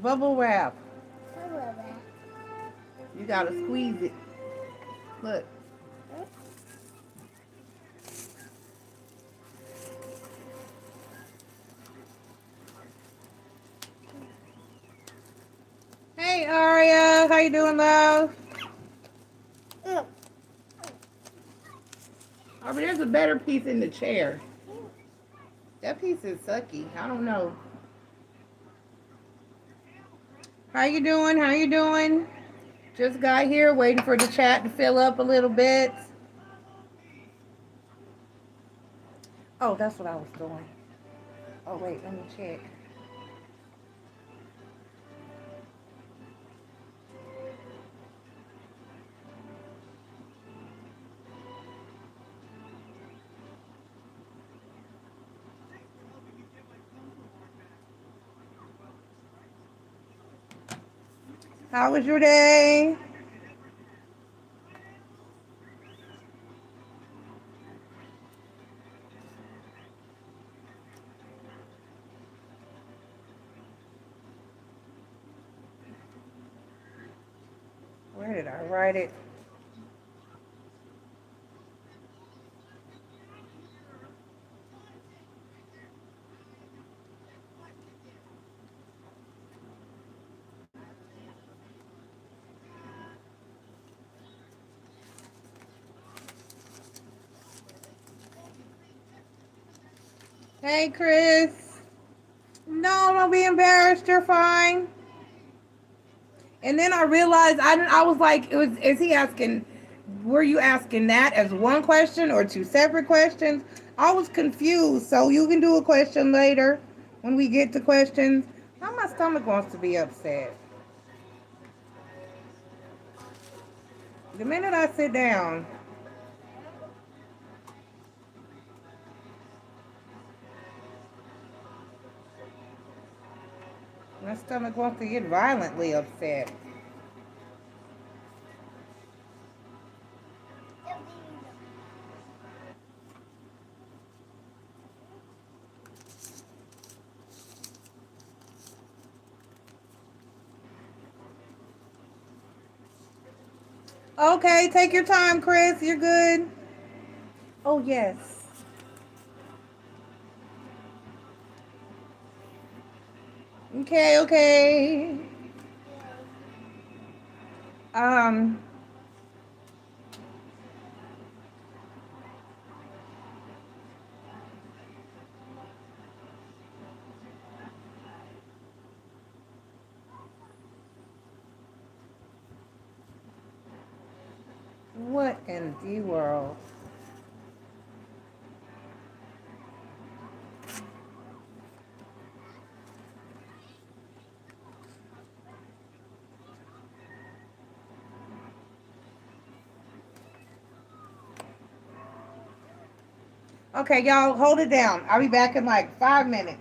Bubble wrap. Bubble wrap. You gotta squeeze it. Look. Hey Aria, how you doing, love? Mm. Oh, but there's a better piece in the chair. That piece is sucky. I don't know. How you doing? How you doing? Just got here, waiting for the chat to fill up a little bit. Oh, that's what I was doing. Oh wait, let me check. How was your day? Where did I write it? Hey, Chris. No, don't be embarrassed. You're fine. And then I realized I was like, is he asking? Were you asking that as one question or two separate questions? I was confused. So you can do a question later when we get to questions. Now my stomach wants to be upset. The minute I sit down, my stomach wants to get violently upset. Okay, take your time, Chris. You're good. Oh, yes. Okay, okay. Um, what in the world? Okay, y'all, hold it down. I'll be back in like 5 minutes.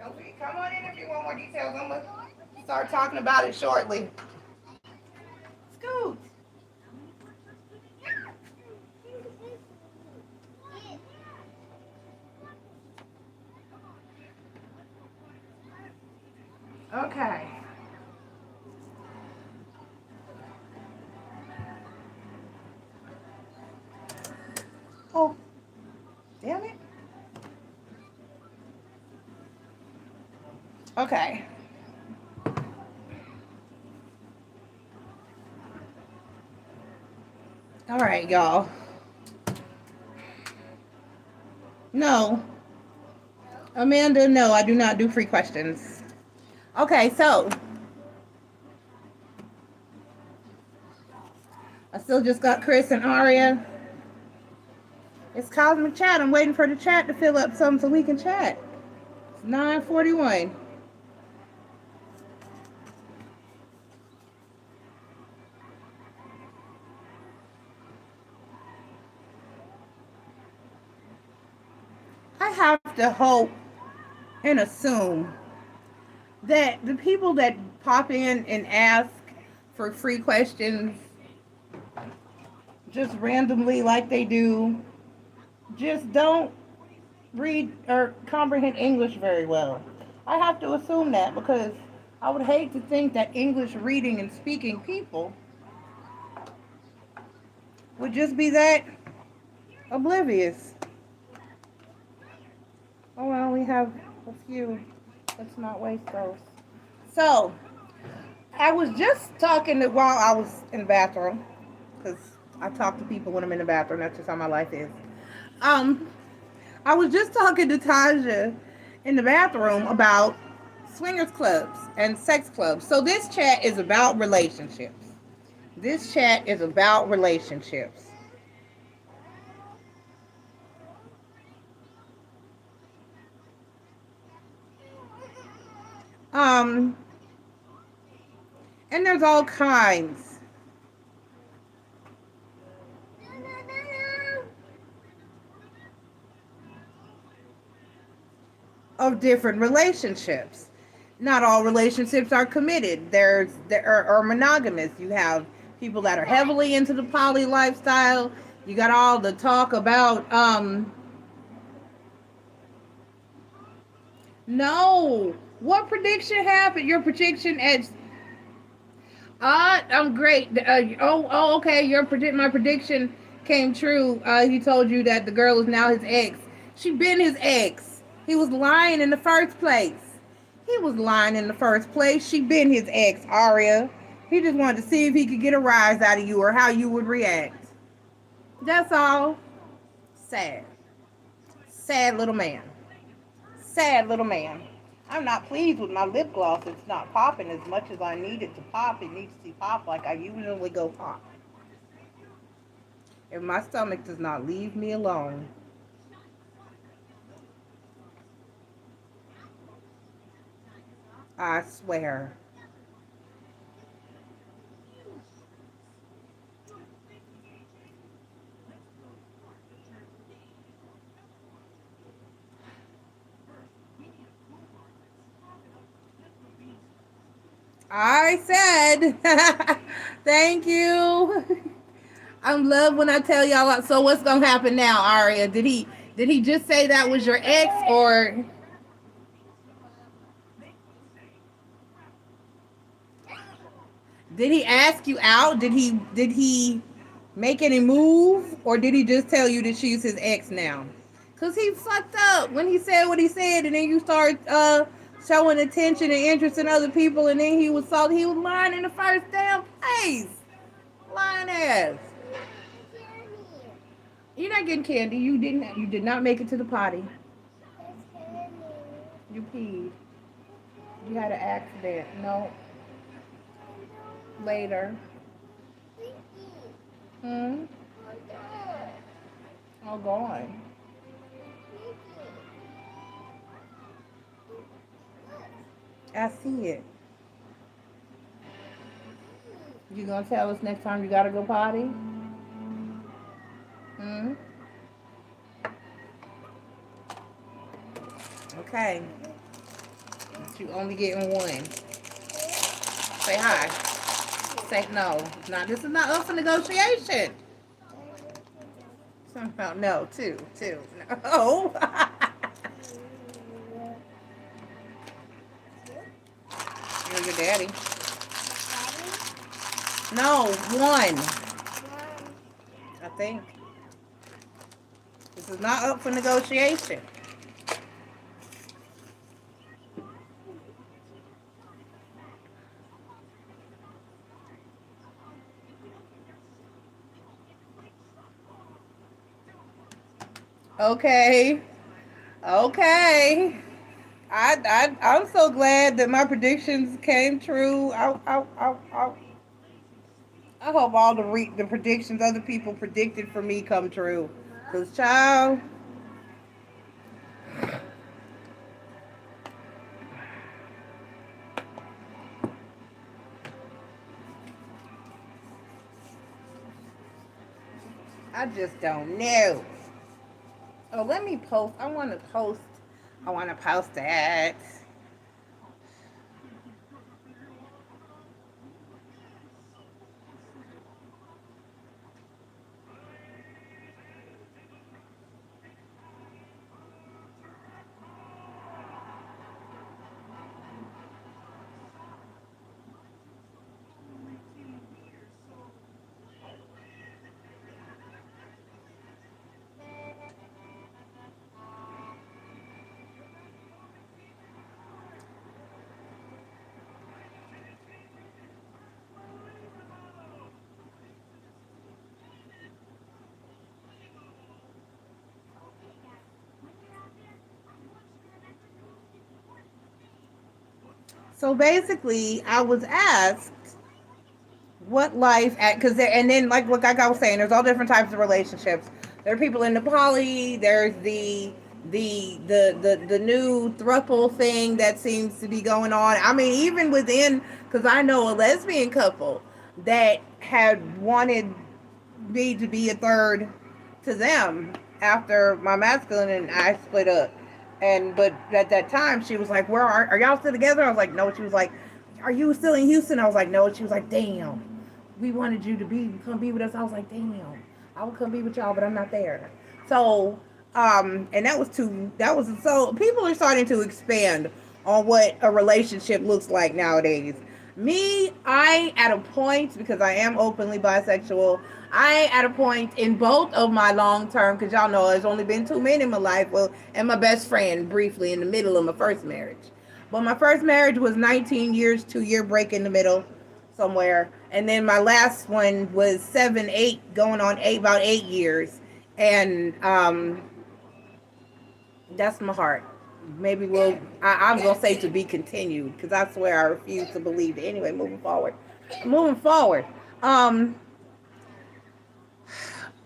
Sophie, come on in if you want more details. I'm going to start talking about it shortly. Scoot. Okay. Oh, damn it. Okay. All right, y'all. No. Amanda, no, I do not do free questions. Okay, so I still just got Chris and Aria. It's Cosmic Chat. I'm waiting for the chat to fill up some so we can chat. It's 9:41. I have to hope and assume that the people that pop in and ask for free questions just randomly like they do just don't read or comprehend English very well. I have to assume that because I would hate to think that English reading and speaking people would just be that oblivious. Oh well, we have a few. Let's not waste those. So, I was just talking to, while I was in the bathroom, because I talk to people when I'm in the bathroom. That's just how my life is. I was just talking to Taja in the bathroom about swingers clubs and sex clubs. So this chat is about relationships. This chat is about relationships. Um, and there's all kinds of different relationships. Not all relationships are committed. There are monogamous. You have people that are heavily into the poly lifestyle. You got all the talk about no. What prediction happened? Your prediction at I'm great. Okay. My prediction came true. He told you that the girl is now his ex. She been his ex. He was lying in the first place. He was lying in the first place. She been his ex, Aria. He just wanted to see if he could get a rise out of you or how you would react. That's all. Sad. Sad little man. Sad little man. I'm not pleased with my lip gloss. It's not popping as much as I need it to pop. It needs to pop like I usually go pop. If my stomach does not leave me alone, I swear. I said, thank you. I'm love when I tell y'all. So what's gonna happen now, Aria? Did he just say that was your ex, or did he ask you out? Did he make any move, or did he just tell you that she's his ex now? Cause he fucked up when he said what he said, and then you start showing attention and interest in other people, and then he was lying in the first damn place. Lying ass. You're not getting candy. You did not make it to the potty. You peed. You had an accident. No. Later. Hmm. Oh, gone. I see it. You gonna tell us next time you gotta go potty? Hmm. Okay. But you only getting one. Say hi. Say no. Not this is not up for negotiation. Something about no, two. No. You're your daddy. No, one. I think. This is not up for negotiation. Okay. Okay. I'm so glad that my predictions came true. I hope all the predictions other people predicted for me come true. Cause child, I just don't know. Oh, let me post. I want to post. I want to post that. So basically, I was asked what life at because and then like I was saying, there's all different types of relationships. There are people in the poly. There's the new throuple thing that seems to be going on. I mean, even within, because I know a lesbian couple that had wanted me to be a third to them after my masculine and I split up. And but at that time she was like, "Where are y'all still together?" I was like, "No." She was like, "Are you still in Houston?" I was like, "No." She was like, "Damn, we wanted you to come be with us." I was like, "Damn, I would come be with y'all, but I'm not there." So and so people are starting to expand on what a relationship looks like nowadays. Me, I at a point, because I am openly bisexual, I at a point in both of my long term, because y'all know there's only been 2 men in my life, well, and my best friend briefly in the middle of my first marriage. But my first marriage was 19 years, 2 year break in the middle somewhere. And then my last one was 7, 8, going on 8, about 8 years. And that's my heart. Maybe I'm going to say to be continued, because I swear I refuse to believe it. Anyway, moving forward. Um,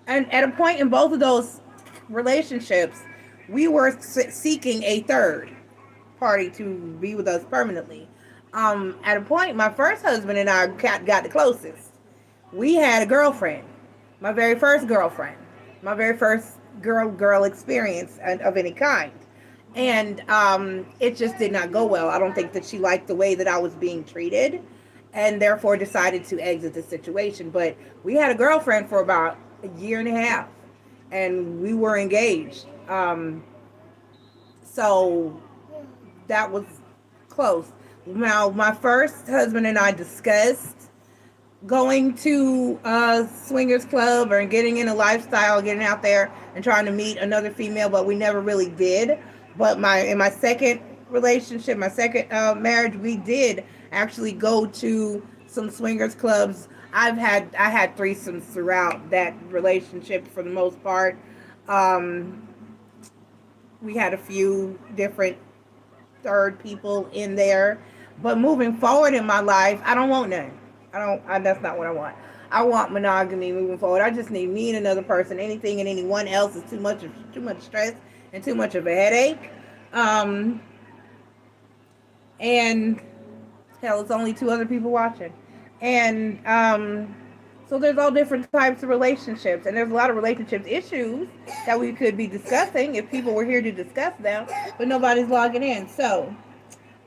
and at a point in both of those relationships, we were seeking a third party to be with us permanently. At a point, my first husband and I got the closest. We had a girlfriend, my very first girlfriend, my very first girl experience of any kind. And it just did not go well. I don't think that she liked the way that I was being treated, and therefore decided to exit the situation. But we had a girlfriend for about a year and a half, and we were engaged. So that was close. Now, my first husband and I discussed going to a swingers club or getting in a lifestyle, getting out there and trying to meet another female, but we never really did. But in my second relationship, my second marriage, we did actually go to some swingers clubs. I had threesomes throughout that relationship for the most part. We had a few different third people in there, but moving forward in my life, I don't want none. That's not what I want. I want monogamy moving forward. I just need me and another person. Anything and anyone else is too much stress and too much of a headache. And hell, it's only 2 other people watching. And so there's all different types of relationships, and there's a lot of relationships issues that we could be discussing if people were here to discuss them, but nobody's logging in. So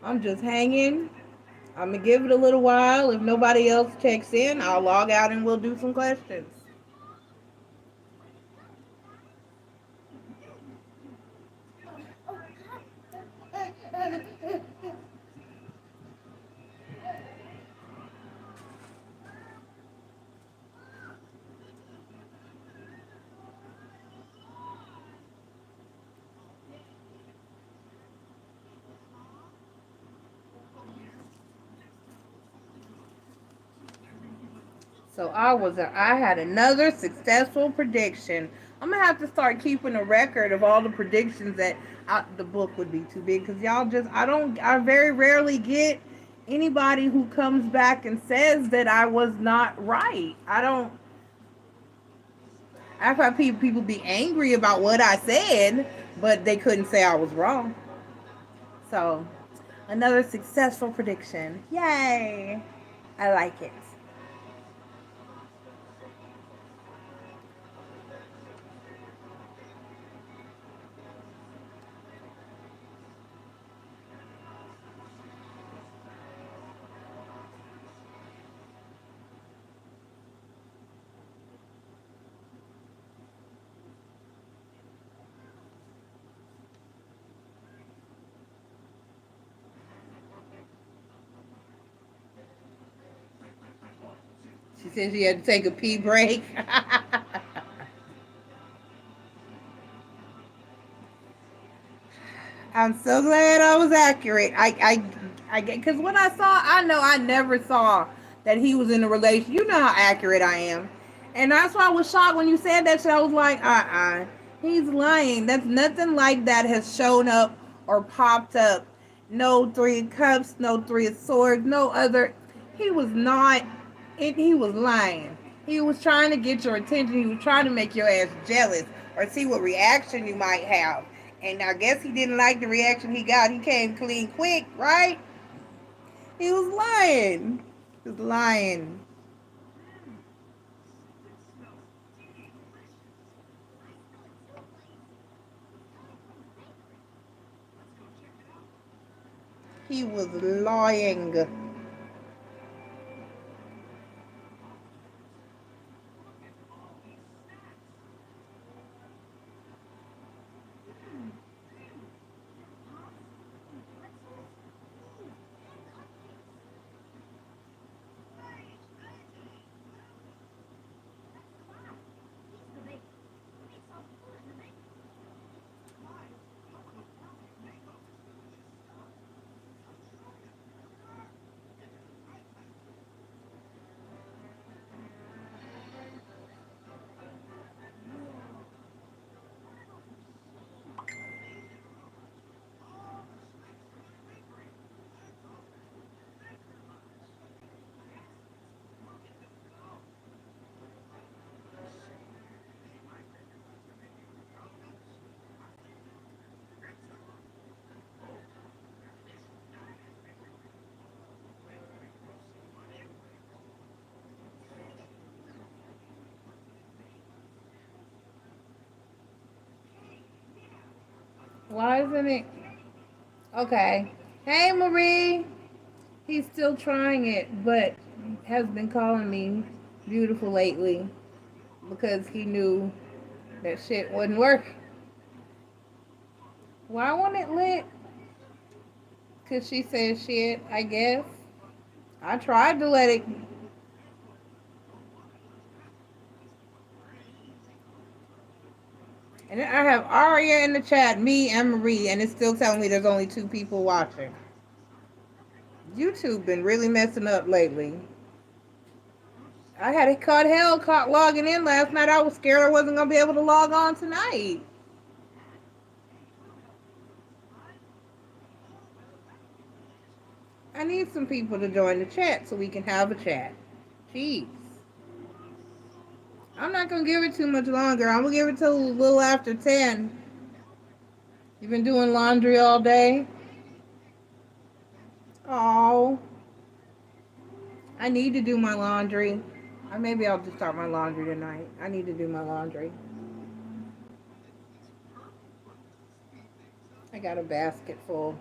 I'm just hanging. I'm going to give it a little while. If nobody else checks in, I'll log out and we'll do some questions. So I had another successful prediction. I'm gonna have to start keeping a record of all the predictions that the book would be too big because y'all just I very rarely get anybody who comes back and says that I was not right. I don't. I've had people be angry about what I said, but they couldn't say I was wrong. So another successful prediction. Yay! I like it. She said she had to take a pee break. I'm so glad I was accurate. I get because when I saw, I know I never saw that he was in a relation. You know how accurate I am, and that's why I was shocked when you said that shit. I was like, he's lying. That's nothing like that has shown up or popped up. No three of cups, no three of swords, no other. He was not. He was lying. He was trying to get your attention. He was trying to make your ass jealous or see what reaction you might have. And I guess he didn't like the reaction he got. He came clean quick, right? He was lying. He was lying. He was lying. Why isn't it? Okay. Hey, Marie. He's still trying it, but has been calling me beautiful lately because he knew that shit wouldn't work. Why won't it lit? Because she said shit, I guess. I tried to let it. And I have Aria in the chat, me and Marie, and it's still telling me there's only 2 people watching. YouTube been really messing up lately. I had it caught hell caught logging in last night. I was scared I wasn't going to be able to log on tonight. I need some people to join the chat so we can have a chat. Jeez. I'm not going to give it too much longer. I'm going to give it till a little after 10. You've been doing laundry all day? Oh, I need to do my laundry. Maybe I'll just start my laundry tonight. I need to do my laundry. I got a basket full.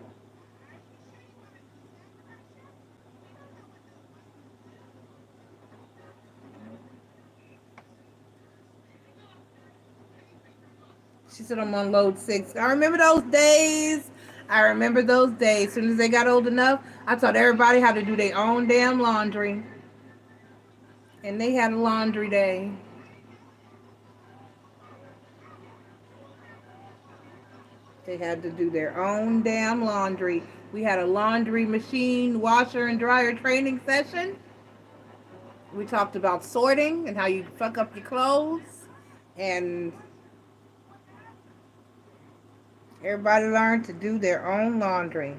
She said I'm on load 6. I remember those days. I remember those days. As soon as they got old enough, I taught everybody how to do their own damn laundry. And they had a laundry day. They had to do their own damn laundry. We had a laundry machine, washer, and dryer training session. We talked about sorting and how you fuck up your clothes. And everybody learned to do their own laundry.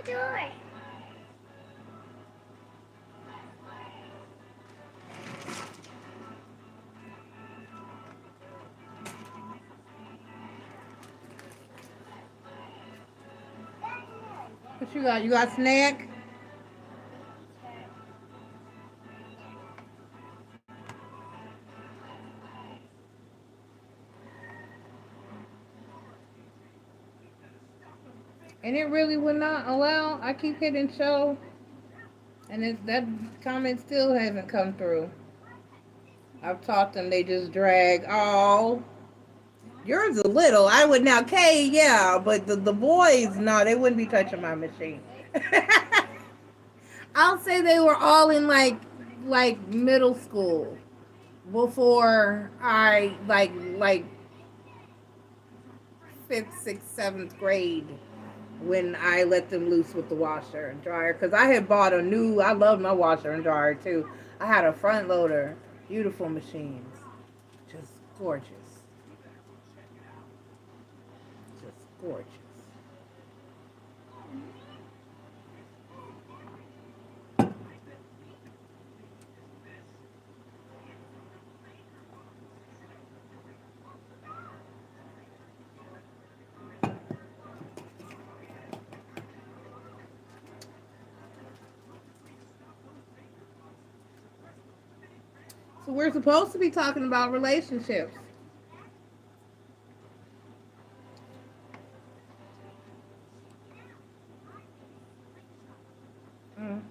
Joy. What you got? You got snack? And it really would not allow. I keep hitting show, and that comment still hasn't come through. I've taught them, they just drag. Oh, yours a little. I would now, Kay, yeah, but the boys, no, they wouldn't be touching my machine. I'll say they were all in like middle school before I like fifth, sixth, seventh grade when I let them loose with the washer and dryer. Because I had bought a new, I love my washer and dryer too. I had a front loader, beautiful machines, just gorgeous, just gorgeous. So we're supposed to be talking about relationships. Mm.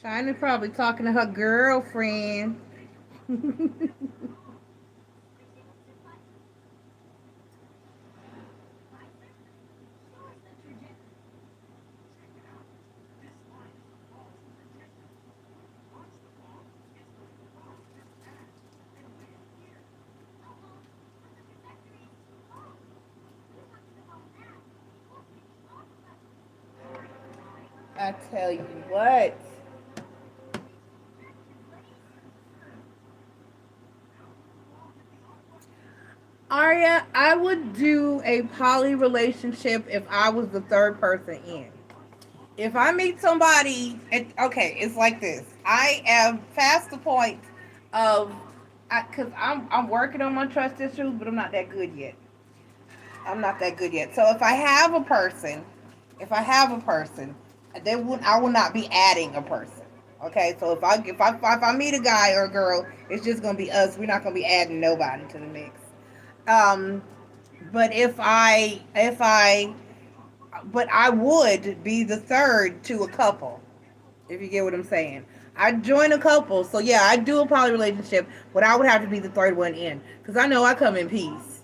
China's probably talking to her girlfriend. I tell you what. Arya, I would do a poly relationship if I was the third person in. If I meet somebody, okay, it's like this. I am past the point of, because I'm working on my trust issues, but I'm not that good yet. I'm not that good yet. So if I have a person, I will not be adding a person. Okay, so if I meet a guy or a girl, it's just gonna be us. We're not gonna be adding nobody to the mix. Um, but but I would be the third to a couple, if you get what I'm saying. I'd join a couple, so yeah, I'd do a poly relationship, but I would have to be the third one in, because I know I come in peace.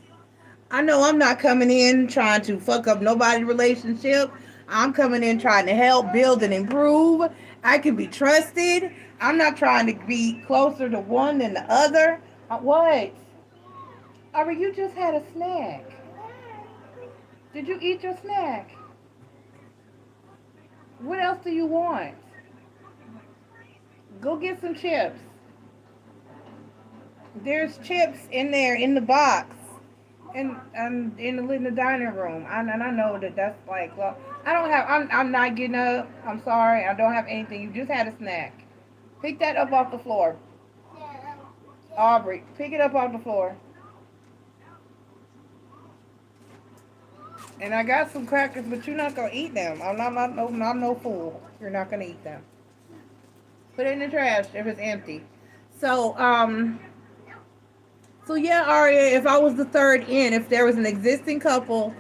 I know I'm not coming in trying to fuck up nobody's relationship. I'm coming in trying to help, build, and improve. I can be trusted. I'm not trying to be closer to one than the other. What? Ari, you just had a snack. Did you eat your snack? What else do you want? Go get some chips. There's chips in there in the box, and in the dining room. And I know that that's like, well, I don't have. I'm not getting up. I'm sorry. I don't have anything. You just had a snack. Pick that up off the floor, Aubrey. Pick it up off the floor. And I got some crackers, but you're not gonna eat them. I'm no fool. You're not gonna eat them. Put it in the trash if it's empty. So so yeah, Aria, if I was the third in, if there was an existing couple,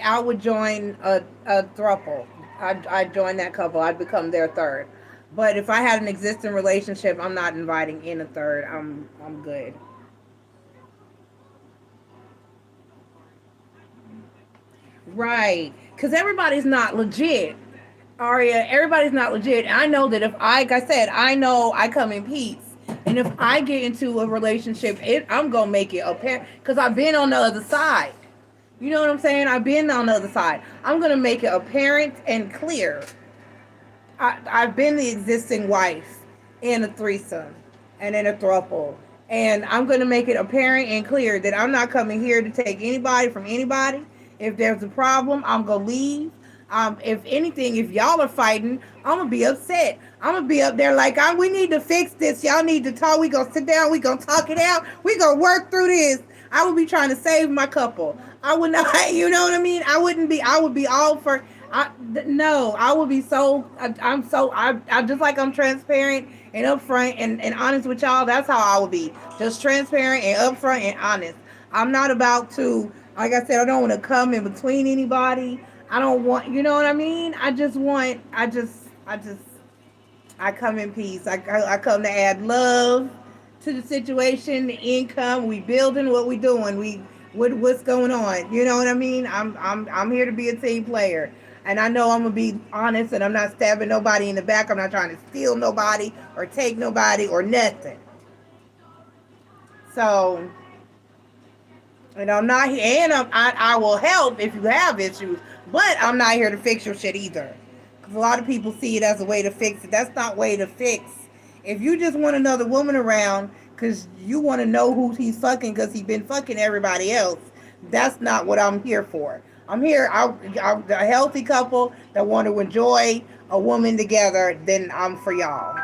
I would join a throuple. I'd join that couple. I'd become their third. But if I had an existing relationship, I'm not inviting in a third. I'm good. Right. Because everybody's not legit. Aria, everybody's not legit. I know that if like I said, I know I come in peace. And if I get into a relationship, I'm going to make it apparent. Because I've been on the other side. You know what I'm saying? I've been on the other side. I'm going to make it apparent and clear. I've been the existing wife in a threesome and in a throuple. And I'm going to make it apparent and clear that I'm not coming here to take anybody from anybody. If there's a problem, I'm going to leave. If anything, if y'all are fighting, I'm going to be upset. I'm going to be up there like, we need to fix this. Y'all need to talk. We going to sit down. We going to talk it out. We going to work through this. I would be trying to save my couple. I would not, you know what I mean? I would be all for, no, I would be so, I just like I'm transparent and upfront and honest with y'all. That's how I would be. Just transparent and upfront and honest. I'm not about to, like I said, I don't want to come in between anybody. I don't want, you know what I mean? I come in peace. I come to add love to the situation, the income. We building what we doing. What's going on. You know what I mean? I'm here to be a team player. And I know I'm gonna be honest and I'm not stabbing nobody in the back. I'm not trying to steal nobody or take nobody or nothing. So, and I'm not here, and I will help if you have issues, but I'm not here to fix your shit either. Because a lot of people see it as a way to fix it. That's not way to fix. If you just want another woman around because you want to know who he's fucking because he's been fucking everybody else, that's not what I'm here for. I'm here, I'm a healthy couple that want to enjoy a woman together, then I'm for y'all.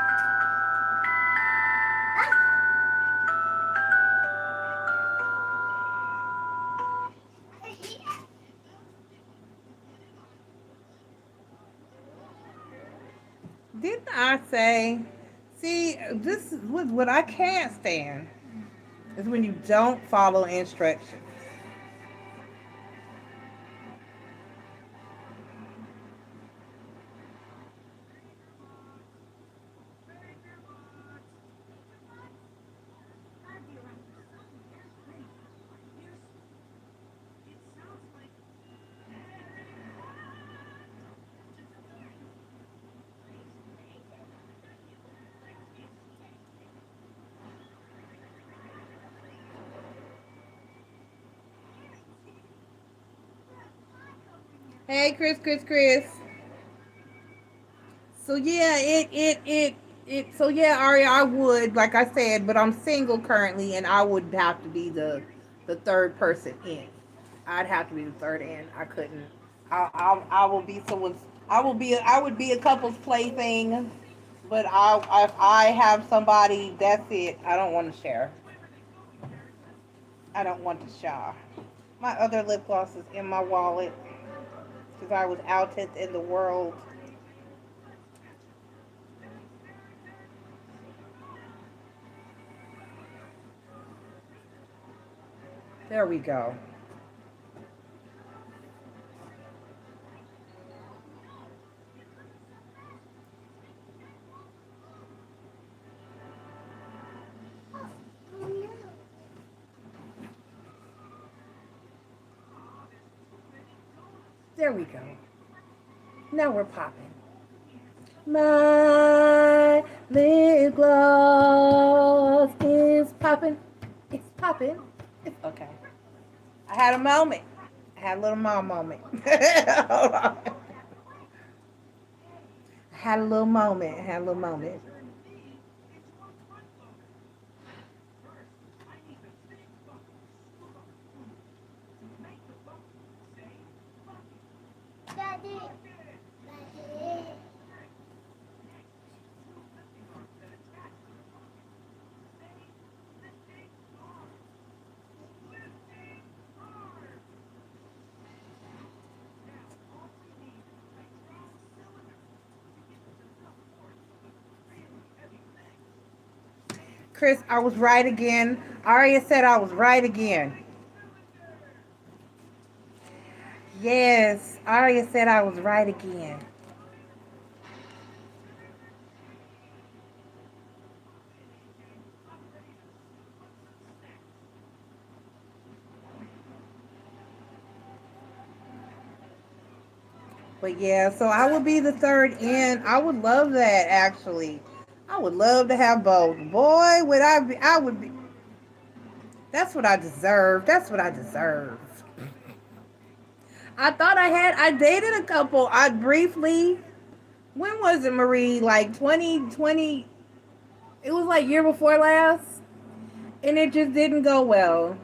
Didn't I say? See, this is what I can't stand is when you don't follow instructions. Hey, Chris. So yeah, so yeah, Aria, I would, like I said, but I'm single currently, and I would have to be the third person in. I'd have to be the third in. I couldn't. I will be someone's. I would be a couple's plaything, but if I have somebody, that's it. I don't want to share. I don't want to share. My other lip gloss is in my wallet because I was out in the world. There we go. There we go. Now we're popping. My lip gloss is popping. It's popping. It's okay. I had a moment. I had a little mom moment. Hold on. Had a little moment. Had a little moment. Daddy. Daddy. Chris, I was right again. Aria said I was right again. Yes, Aria said I was right again. But yeah, so I would be the third in. I would love that actually. I would love to have both. Boy, would I be I would be that's what I deserve. That's what I deserve. I thought I dated a couple. I briefly when was it, Marie? Like 2020, it was like year before last. And it just didn't go well.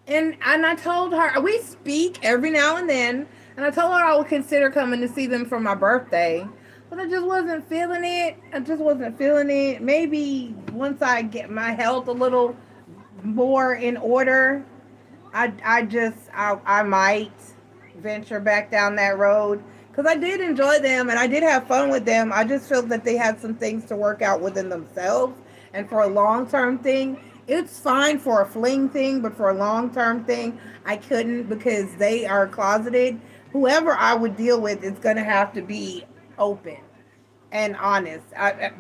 And I told her we speak every now and then, and I told her I would consider coming to see them for my birthday, but I just wasn't feeling it. I just wasn't feeling it. Maybe once I get my health a little more in order, I might venture back down that road because I did enjoy them and I did have fun with them. I just felt that they had some things to work out within themselves, and for a long term thing, it's fine for a fling thing, but for a long term thing, I couldn't because they are closeted. Whoever I would deal with is going to have to be open and honest.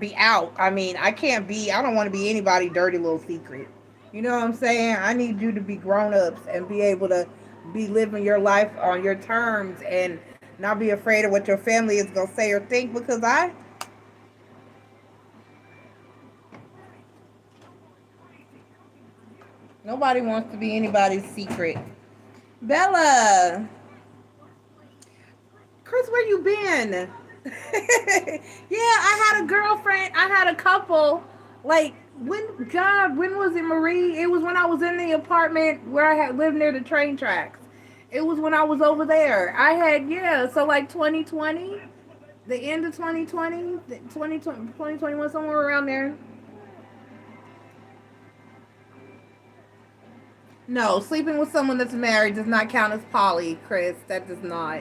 Be out. I mean, I don't want to be anybody dirty little secret. You know what I'm saying? I need you to be grown ups and be able to be living your life on your terms and not be afraid of what your family is going to say or think because nobody wants to be anybody's secret. Bella, Chris, where you been? Yeah, I had a girlfriend. I had a couple. Like when was it, Marie? It was when I was in the apartment where I had lived near the train tracks. It was when I was over there. I had yeah. So like 2020, the end of 2020, 2021, somewhere around there. No, sleeping with someone that's married does not count as poly, Chris. That does not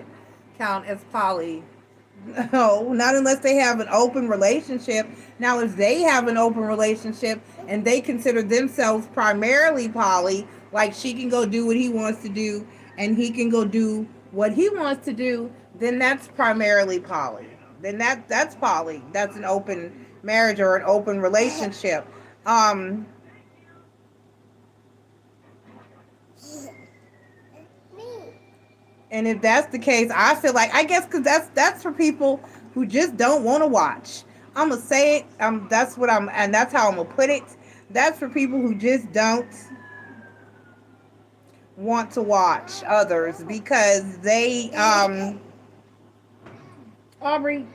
count as poly. No, not unless they have an open relationship. Now, if they have an open relationship and they consider themselves primarily poly, like she can go do what he wants to do and he can go do what he wants to do, then that's primarily poly. Then that's poly. That's an open marriage or an open relationship. Um, Me. And if that's the case, I feel like I guess because that's for people who just don't want to watch. I'm gonna say it. That's what I'm, and that's how I'm gonna put it. That's for people who just don't want to watch others because they, Aubrey,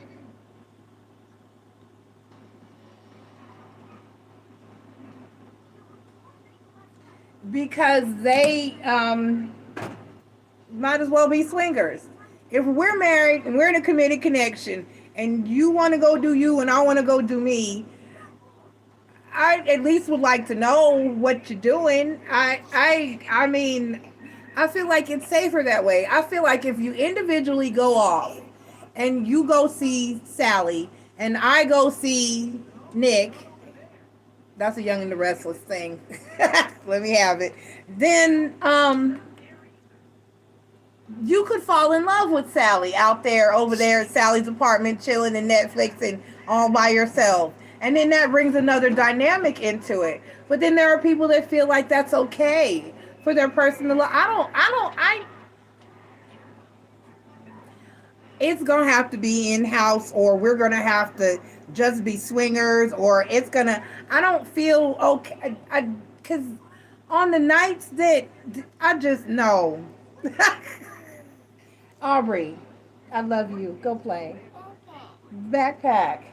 because they might as well be swingers. If we're married and we're in a committed connection, and you want to go do you and I want to go do me, I at least would like to know what you're doing. I mean, I feel like it's safer that way. I feel like if you individually go off and you go see Sally and I go see Nick, that's a Young and the Restless thing. Let me have it. Then you could fall in love with Sally out there over there at Sally's apartment chilling and Netflixing all by yourself. And then that brings another dynamic into it. But then there are people that feel like that's okay for their personal life. I it's going to have to be in house or we're going to have to just be swingers or it's going to I don't feel okay cuz on the nights that I just know. Aubrey, I love you. Go play. Okay. backpack.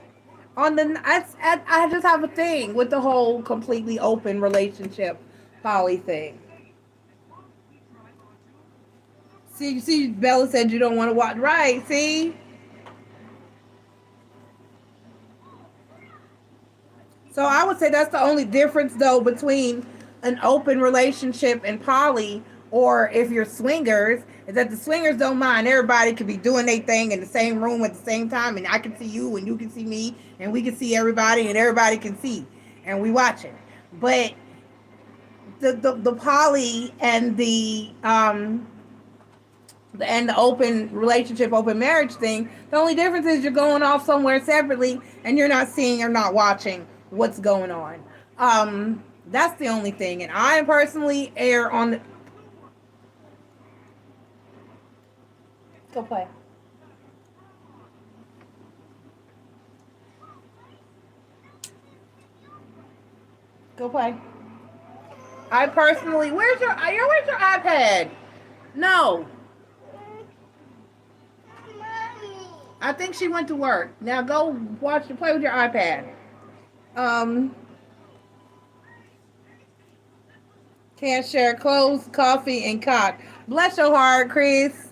I just have a thing with the whole completely open relationship poly thing. See, Bella said you don't want to watch. Right, see? So I would say that's the only difference, though, between an open relationship and poly, or if you're swingers, is that the swingers don't mind. Everybody could be doing their thing in the same room at the same time, and I can see you, and you can see me, and we can see everybody, and everybody can see, and we watching. But the poly and the open relationship, open marriage thing, the only difference is you're going off somewhere separately and you're not seeing or not watching what's going on. That's the only thing. And I personally err on the. Go play. Go play. I personally. Where's your iPad? No. Mommy. I think she went to work. Now go play with your iPad. Um, can't share clothes, coffee, and cock. Bless your heart, Chris.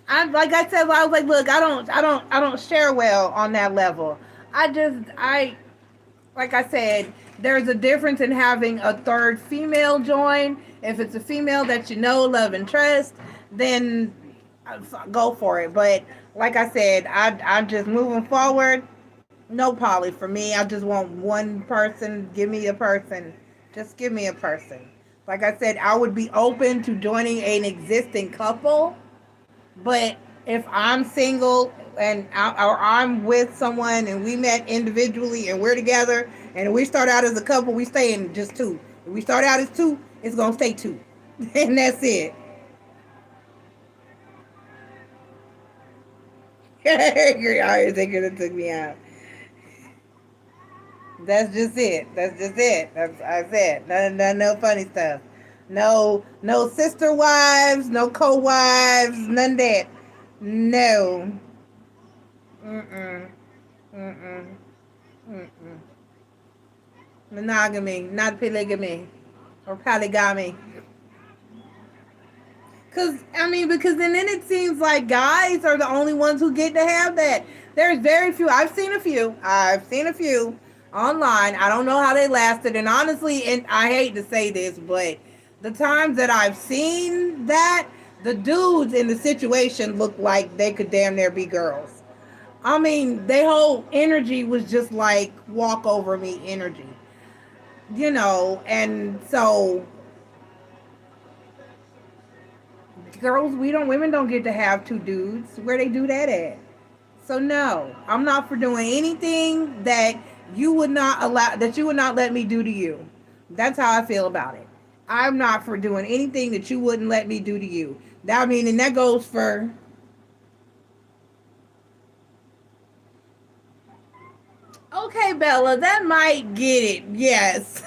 I'm like I said. I was like, look, I don't share well on that level. I like I said, there's a difference in having a third female join. If it's a female that you know, love, and trust, then go for it. But like I said, I'm just moving forward. No poly for me. I just want one person. Give me a person. Just give me a person. Like I said, I would be open to joining an existing couple, but if I'm single or I'm with someone and we met individually and we're together and we start out as a couple, we stay in just two. If we start out as two, it's gonna stay two, and that's it. I think it took me out. That's just it. That's just it. I said. No funny stuff. No sister wives, no co-wives, none of that. No. Mm-mm. Mm-mm. Mm-mm. Monogamy, not polygamy or polygamy. Because then it seems like guys are the only ones who get to have that. There's very few. I've seen a few. Online. I don't know how they lasted. And honestly, and I hate to say this, but the times that I've seen that, the dudes in the situation looked like they could damn near be girls. Their whole energy was just like walk over me energy. And so women don't get to have two dudes. Where they do that at? So no, I'm not for doing anything that you would not let me do to you. That's how I feel about it. I'm not for doing anything that you wouldn't let me do to you. And that goes for. Okay, Bella, that might get it. Yes.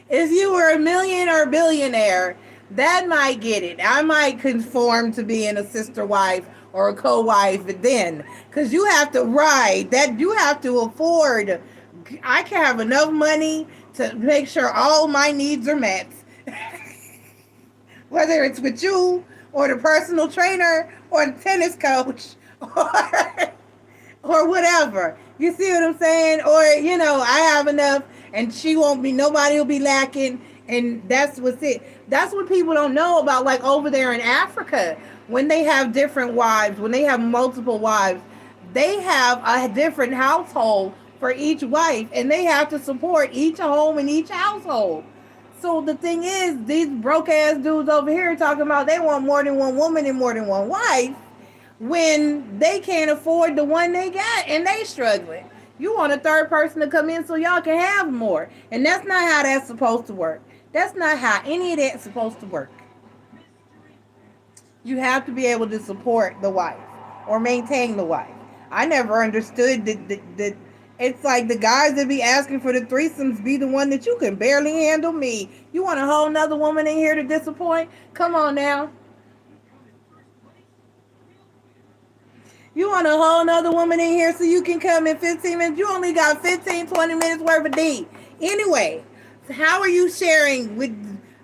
If you were a million or a billionaire, that might get it. I might conform to being a sister wife or a co-wife then, because you have to ride that. You have to afford. I can have enough money to make sure all my needs are met, whether it's with you or the personal trainer or the tennis coach or whatever. You see what I'm saying? Or, I have enough and she won't be, nobody will be lacking. And that's what's it. That's what people don't know about, like over there in Africa, when they have different wives, when they have multiple wives, they have a different household for each wife and they have to support each home and each household. So the thing is, these broke ass dudes over here talking about they want more than one woman and more than one wife when they can't afford the one they got and they struggling. You want a third person to come in so y'all can have more. And that's not how that's supposed to work. That's not how any of that's supposed to work. You have to be able to support the wife or maintain the wife. I never understood that it's like the guys that be asking for the threesomes be the one that you can barely handle me. You want a whole nother woman in here to disappoint? Come on now. You want a whole nother woman in here so you can come in 15 minutes? You only got 15, 20 minutes worth of D. Anyway, so how are you sharing with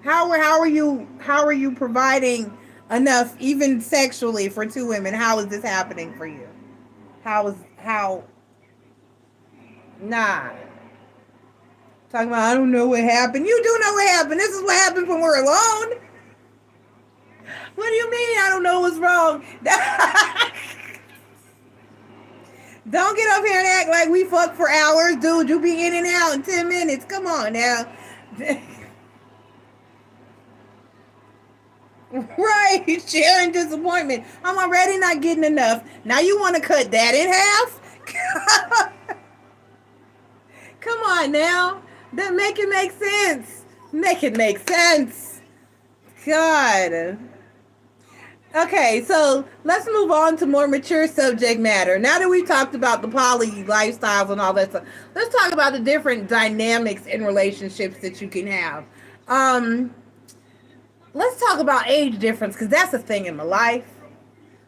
how are you providing enough even sexually for two women? How is this happening for you? How nah. Talking about I don't know what happened. You do know what happened. This is what happened when we're alone. What do you mean I don't know what's wrong? Don't get up here and act like we fuck for hours, dude. You be in and out in 10 minutes. Come on now. Right, sharing disappointment. I'm already not getting enough. Now you want to cut that in half? Come on now. That make it make sense. Make it make sense. God. Okay, so let's move on to more mature subject matter. Now that we've talked about the poly lifestyles and all that stuff, let's talk about the different dynamics in relationships that you can have. Um, let's talk about age difference because that's a thing in my life.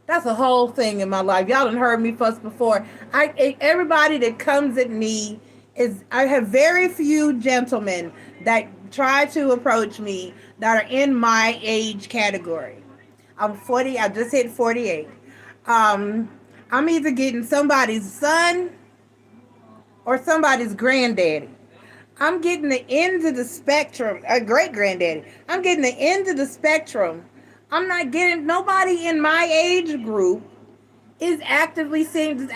That's a whole thing in my life. Y'all done heard me fuss before. Everybody that comes at me is I have very few gentlemen that try to approach me that are in my age category. I'm 40. I just hit 48. Um, I'm either getting somebody's son or somebody's granddaddy. I'm getting the end of the spectrum. A great granddaddy. I'm getting the end of the spectrum. I'm not getting nobody in my age group is actively seems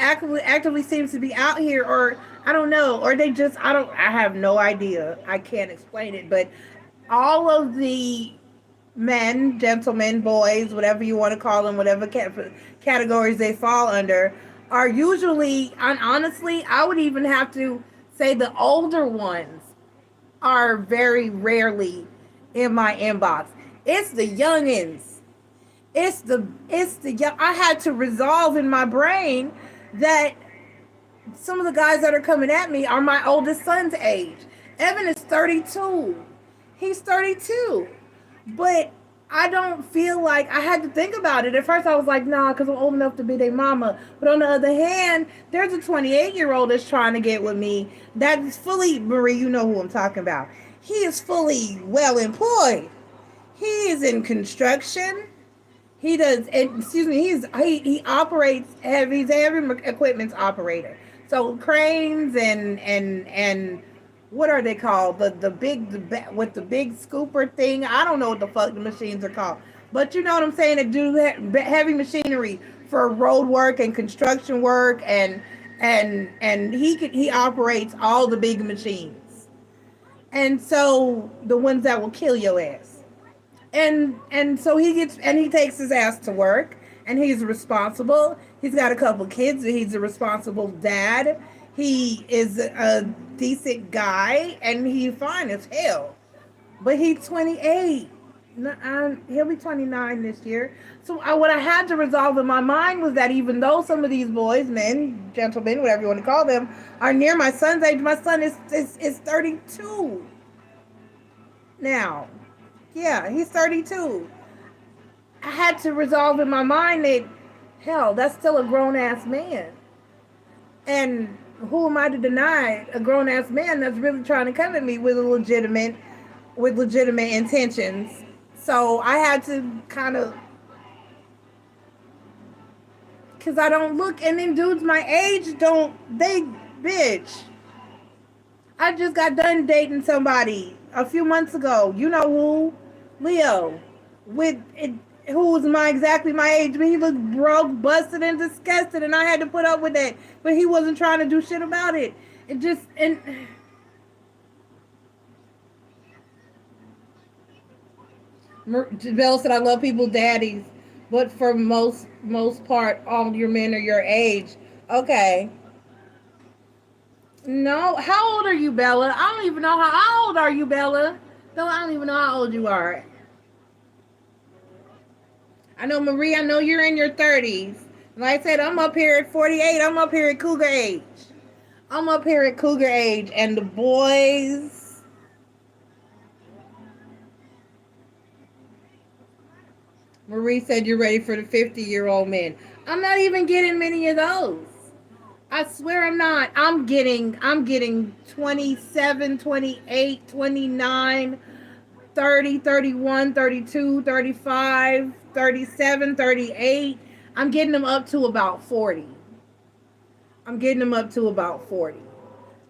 to be out here, or I don't know, or they just I have no idea. I can't explain it, but all of the men, gentlemen, boys, whatever you want to call them, whatever categories they fall under, are usually, and honestly, I would even have to say the older ones are very rarely in my inbox. It's the youngins. It's the young. I had to resolve in my brain that some of the guys that are coming at me are my oldest son's age. Evan is 32. He's 32. But I don't feel like I had to think about it. At first I was like, nah, because I'm old enough to be their mama. But on the other hand, there's a 28-year-old that's trying to get with me that's fully, Marie, you know who I'm talking about. He is fully well employed. He is in construction. He does, excuse me, he operates heavy, he's a heavy equipment operator. So cranes and what are they called? With the big scooper thing. I don't know what the fuck the machines are called, but you know what I'm saying. They do heavy machinery for road work and construction work, and he operates all the big machines, and so the ones that will kill your ass. And so he takes his ass to work, and he's responsible. He's got a couple kids. He's a responsible dad. He is a decent guy, and he's fine as hell. But he's 28. He'll be 29 this year. So what I had to resolve in my mind was that even though some of these boys, men, gentlemen, whatever you want to call them, are near my son's age, my son is 32 now. Yeah, he's 32. I had to resolve in my mind that, hell, that's still a grown ass man. And who am I to deny a grown ass man that's really trying to come at me with legitimate intentions? So I had to kind of, because I don't look, and then dudes my age bitch. I just got done dating somebody a few months ago. You know who? Leo. With it, who was exactly my age, but he looked broke, busted, and disgusted, and I had to put up with that. But he wasn't trying to do shit about it. Bella said, I love people daddies, but for most part, all your men are your age. Okay. No, how old are you, Bella? I don't even know how old are you, Bella? No, I don't even know how old you are. I know, Marie, I know you're in your 30s. Like I said, I'm up here at 48. I'm up here at cougar age. I'm up here at cougar age, and the boys. Marie said you're ready for the 50-year-old men. I'm not even getting many of those. I swear I'm not. I'm getting 27, 28, 29, 30, 31, 32, 35, 37, 38. I'm getting them up to about 40. I'm getting them up to about 40.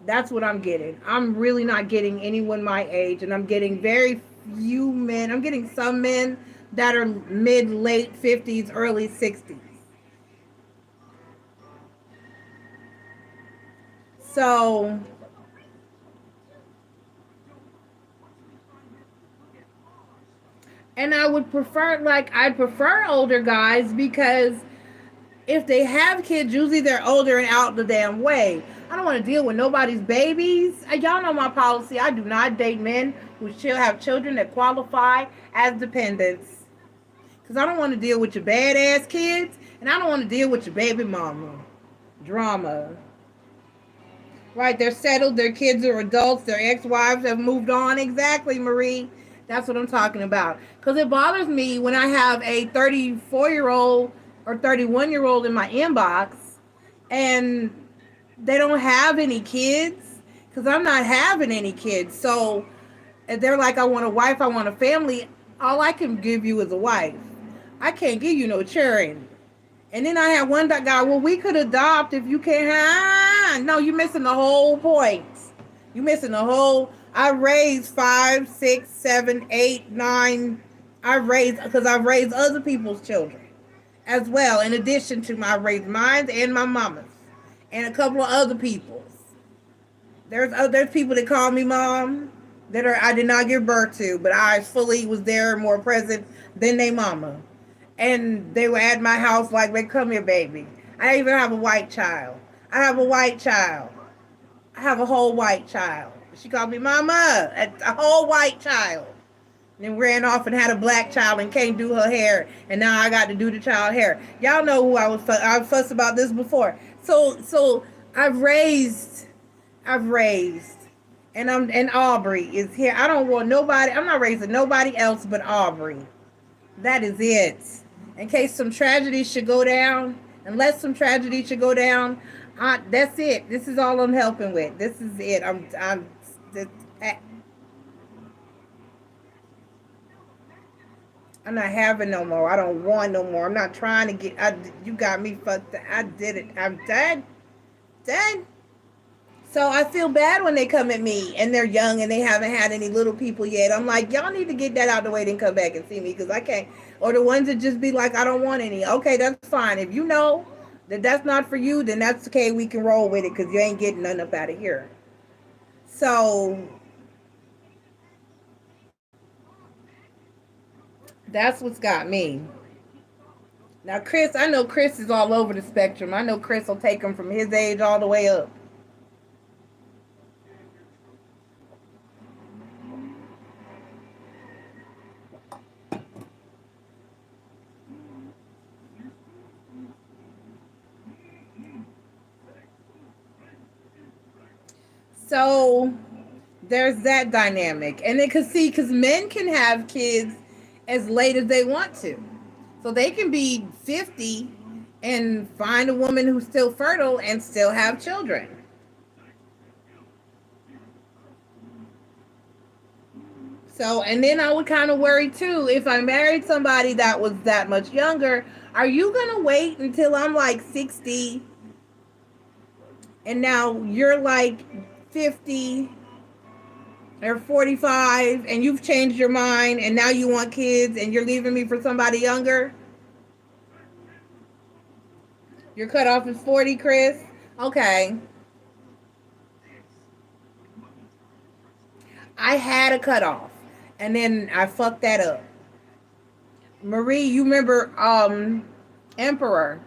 That's what I'm getting. I'm really not getting anyone my age, and I'm getting very few men. I'm getting some men that are mid, late 50s, early 60s. So, and I'd prefer older guys because if they have kids, usually they're older and out the damn way. I don't want to deal with nobody's babies. Y'all know my policy. I do not date men who still have children that qualify as dependents. Because I don't want to deal with your badass kids, and I don't want to deal with your baby mama. Drama. Right, they're settled, their kids are adults, their ex-wives have moved on. Exactly, Marie. That's what I'm talking about. Because it bothers me when I have a 34-year-old or 31-year-old in my inbox and they don't have any kids because I'm not having any kids. So they're like, I want a wife, I want a family. All I can give you is a wife. I can't give you no children. And then I had one guy, well, we could adopt if you can't. No, you're missing the whole point. You're missing the whole. I raised 5, 6, 7, 8, 9. Because I've raised other people's children as well, in addition to raised mine and my mama's, and a couple of other people's. There's people that call me mom I did not give birth to, but I fully was there, more present than they mama. And they were at my house like, they come here, baby. I even have a white child. I have a white child. I have a whole white child. She called me mama, a whole white child. And then ran off and had a black child and can't do her hair. And now I got to do the child hair. Y'all know who I fussed about this before. So I've raised. And Aubrey is here. I don't want nobody. I'm not raising nobody else but Aubrey. That is it. In case some tragedy should go down, unless some tragedy should go down, that's it. This is all I'm helping with. This is it. I'm not having no more. I don't want no more. I'm not trying to get. You got me fucked. I did it. I'm done. Done. So I feel bad when they come at me and they're young and they haven't had any little people yet. I'm like, y'all need to get that out of the way, then come back and see me because I can't. Or the ones that just be like, I don't want any. Okay, that's fine. If you know that that's not for you, then that's okay. We can roll with it because you ain't getting nothing up out of here. So that's what's got me. Now, Chris, I know Chris is all over the spectrum. I know Chris will take him from his age all the way up. So there's that dynamic. And they can see, because men can have kids as late as they want to. So they can be 50 and find a woman who's still fertile and still have children. So, and then I would kind of worry too, if I married somebody that was that much younger, are you going to wait until I'm like 60 and now you're like 50 or 45 and you've changed your mind and now you want kids and you're leaving me for somebody younger? Your cutoff is 40, Chris? Okay. I had a cutoff and then I fucked that up. Marie, you remember Emperor?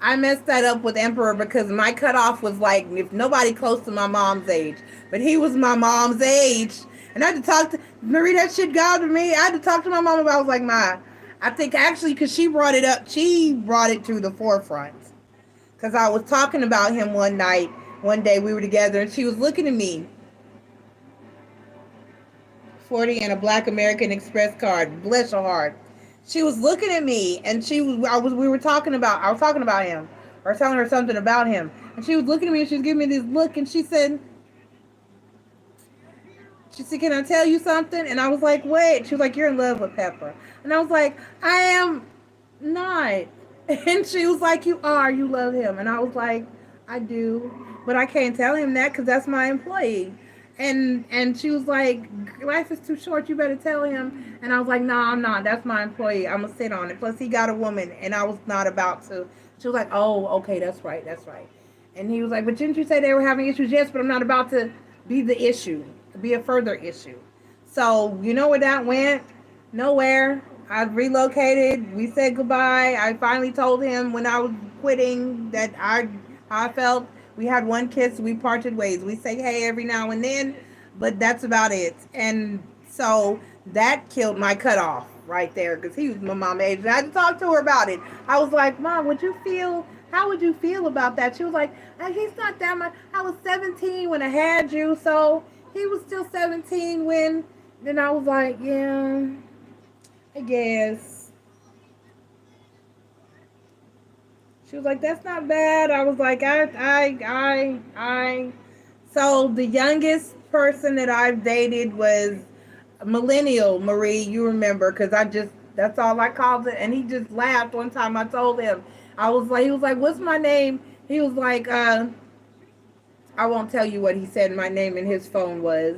I messed that up with Emperor because my cutoff was like, if nobody close to my mom's age. But he was my mom's age. And I had to talk to Marie, that shit got to me. I had to talk to my mom about it. I was like, Ma, I think actually because she brought it up, she brought it to the forefront. Because I was talking about him one day we were together, and she was looking at me. 40 and a Black American Express card. Bless her heart. She was looking at me, and we were talking about, I was talking about him, or telling her something about him, and she was looking at me, and she was giving me this look, and she said, "Can I tell you something?" And I was like, "Wait." She was like, "You're in love with Pepper," and I was like, "I am not." And she was like, "You are. You love him," and I was like, "I do, but I can't tell him that because that's my employee." And she was like, "Life is too short. You better tell him." And I was like, "No, I'm not. That's my employee. I'm gonna sit on it. Plus, he got a woman, and I was not about to." She was like, "Oh, okay, that's right, that's right." And he was like, "But didn't you say they were having issues?" "Yes, but I'm not about to be the issue, be a further issue." So you know where that went? Nowhere. I relocated. We said goodbye. I finally told him when I was quitting that how I felt. We had one kiss. We parted ways. We say hey every now and then, but that's about it. And so that killed my cutoff right there because he was my mom age. And I had to talk to her about it. I was like, "Mom, would you feel? How would you feel about that?" She was like, "He's not that much. I was 17 when I had you, so he was still 17 when." Then I was like, "Yeah, I guess." She was like, "That's not bad." I was like, I. So the youngest person that I've dated was millennial Marie. You remember? Because that's all I called it. And he just laughed one time. I told him, he was like, "What's my name?" He was like, I won't tell you what he said my name in his phone was.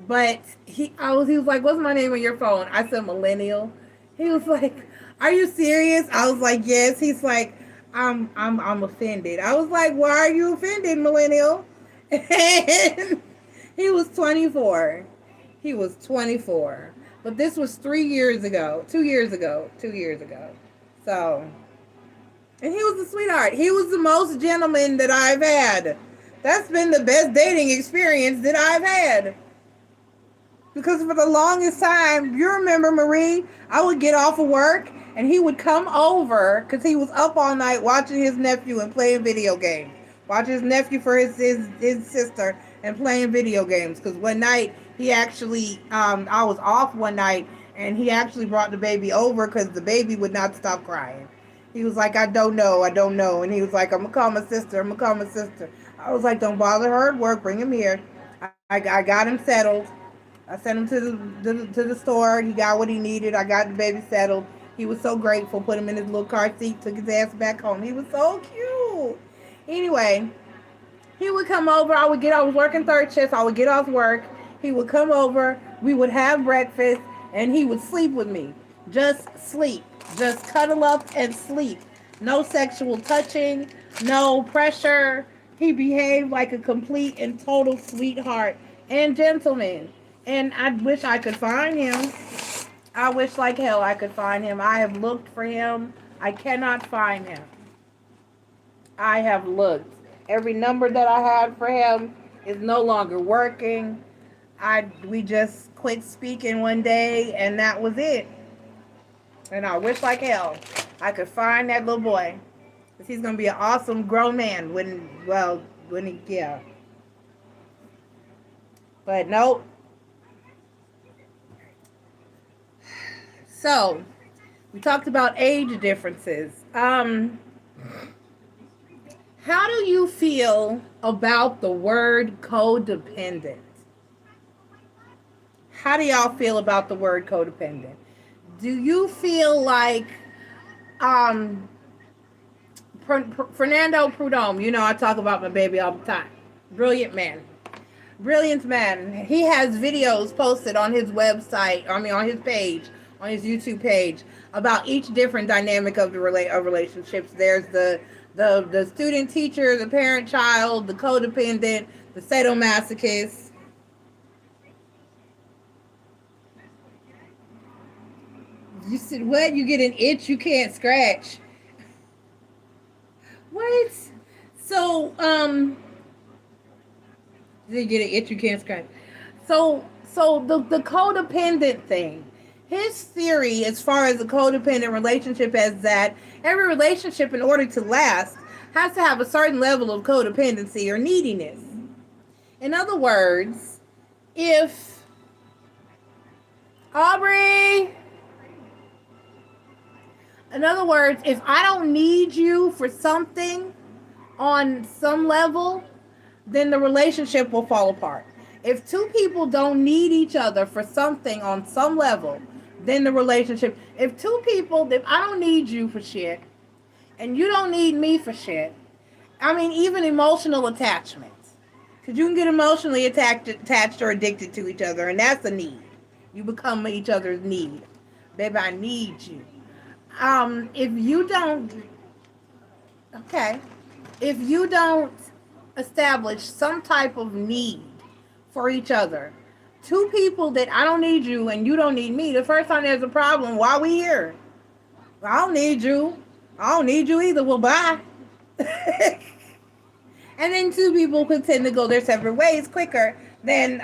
But he was like, "What's my name on your phone?" I said, "Millennial." He was like, "Are you serious?" I was like, "Yes." He's like, I'm offended." I was like, "Why are you offended, Millennial?" And he was 24. He was 24. But this was 3 years ago, 2 years ago, 2 years ago. So, and he was a sweetheart. He was the most gentleman that I've had. That's been the best dating experience that I've had. Because for the longest time, you remember Marie, I would get off of work and he would come over because he was up all night watching his nephew and playing video games. Watching his nephew for his sister and playing video games. Because one night he actually, I was off one night and he actually brought the baby over because the baby would not stop crying. He was like, "I don't know, I don't know." And he was like, "I'm going to call my sister, I'm going to call my sister." I was like, "Don't bother her at work, bring him here." I got him settled. I sent him to the store. He got what he needed. I got the baby settled. He was so grateful. Put him in his little car seat. Took his ass back home. He was so cute. Anyway, he would come over. I was working third shift. I would get off work. He would come over. We would have breakfast, and he would sleep with me. Just sleep. Just cuddle up and sleep. No sexual touching. No pressure. He behaved like a complete and total sweetheart and gentleman. And I wish I could find him. I wish like hell I could find him. I have looked for him. I cannot find him. I have looked. Every number that I had for him is no longer working. We just quit speaking one day and that was it. And I wish like hell I could find that little boy. Cause he's gonna be an awesome grown man when he yeah. But nope. So we talked about age differences. How do you feel about the word codependent? How do y'all feel about the word codependent? Do you feel like um, Fernando Prudhomme? You know, I talk about my baby all the time. Brilliant man. Brilliant man. He has videos posted on his website, on his page, on his YouTube page, about each different dynamic of of relationships. There's the student teacher, the parent child, the codependent, the sadomasochist. You said what? You get an itch you can't scratch. What? So, you get an itch you can't scratch. So the codependent thing. His theory, as far as a codependent relationship, is that every relationship, in order to last, has to have a certain level of codependency or neediness. In other words, if Aubrey, In other words, if I don't need you for something on some level, then the relationship will fall apart. If two people don't need each other for something on some level, then the relationship. If I don't need you for shit and you don't need me for shit, I mean, even emotional attachments. Because you can get emotionally attached or addicted to each other, and that's a need. You become each other's need. Baby, I need you. If you don't, okay, if you don't establish some type of need for each other, two people that I don't need you and you don't need me, the first time there's a problem, why we here? I don't need you. I don't need you either. Well, bye. And then two people could tend to go their separate ways quicker than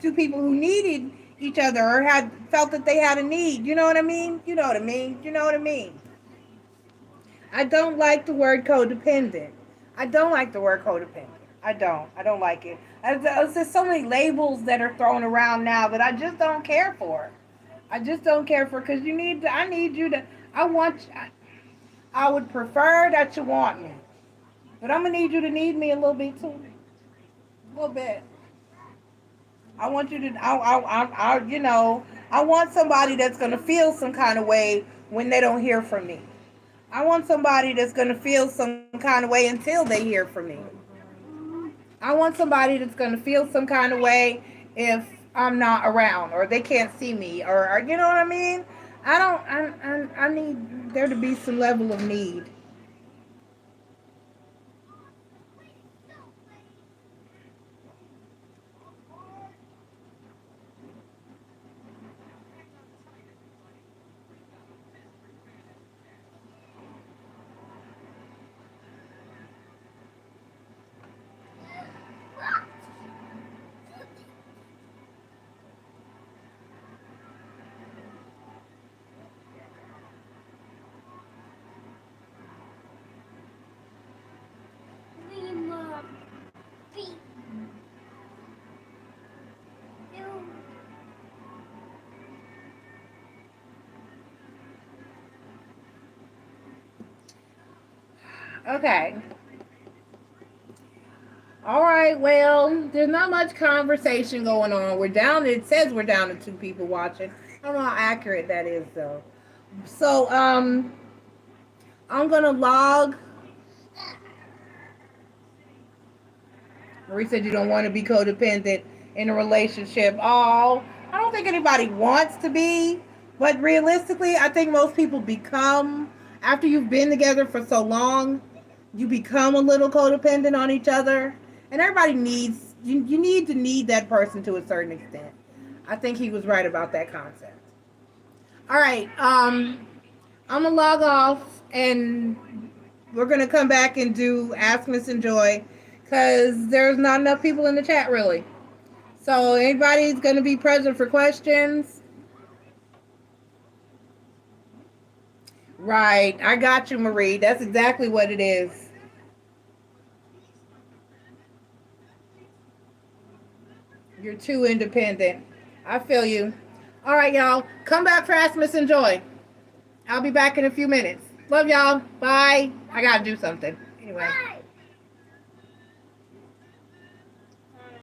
two people who needed each other or had felt that they had a need. You know what I mean? You know what I mean? You know what I mean? I don't like the word codependent. I don't like the word codependent. I don't. I don't like it. There's just so many labels that are thrown around now that I just don't care for. I just don't care for because I need you to. I would prefer that you want me, but I'm gonna need you to need me a little bit too, a little bit. I want you to. I want somebody that's gonna feel some kind of way when they don't hear from me. I want somebody that's gonna feel some kind of way until they hear from me. I want somebody that's gonna feel some kind of way if I'm not around or they can't see me or you know what I mean. I don't. I need there to be some level of need. Mom. Beep. You. Okay. All right. Well, there's not much conversation going on. We're down. It says we're down to two people watching. I don't know how accurate that is though. So I'm gonna log. Marie said you don't want to be codependent in a relationship. Oh, I don't think anybody wants to be, but realistically, I think most people become after you've been together for so long, you become a little codependent on each other, and everybody needs you need to need that person to a certain extent. I think he was right about that concept. All right, I'm gonna log off and we're gonna come back and do Ask Miss and Joy because there's not enough people in the chat really. So anybody's gonna be present for questions. Right, I got you, Marie. That's exactly what it is. You're too independent. I feel you. All right, y'all. Come back for Ask Miss and Joy. I'll be back in a few minutes. Love y'all. Bye. I gotta do something. Anyway. Bye.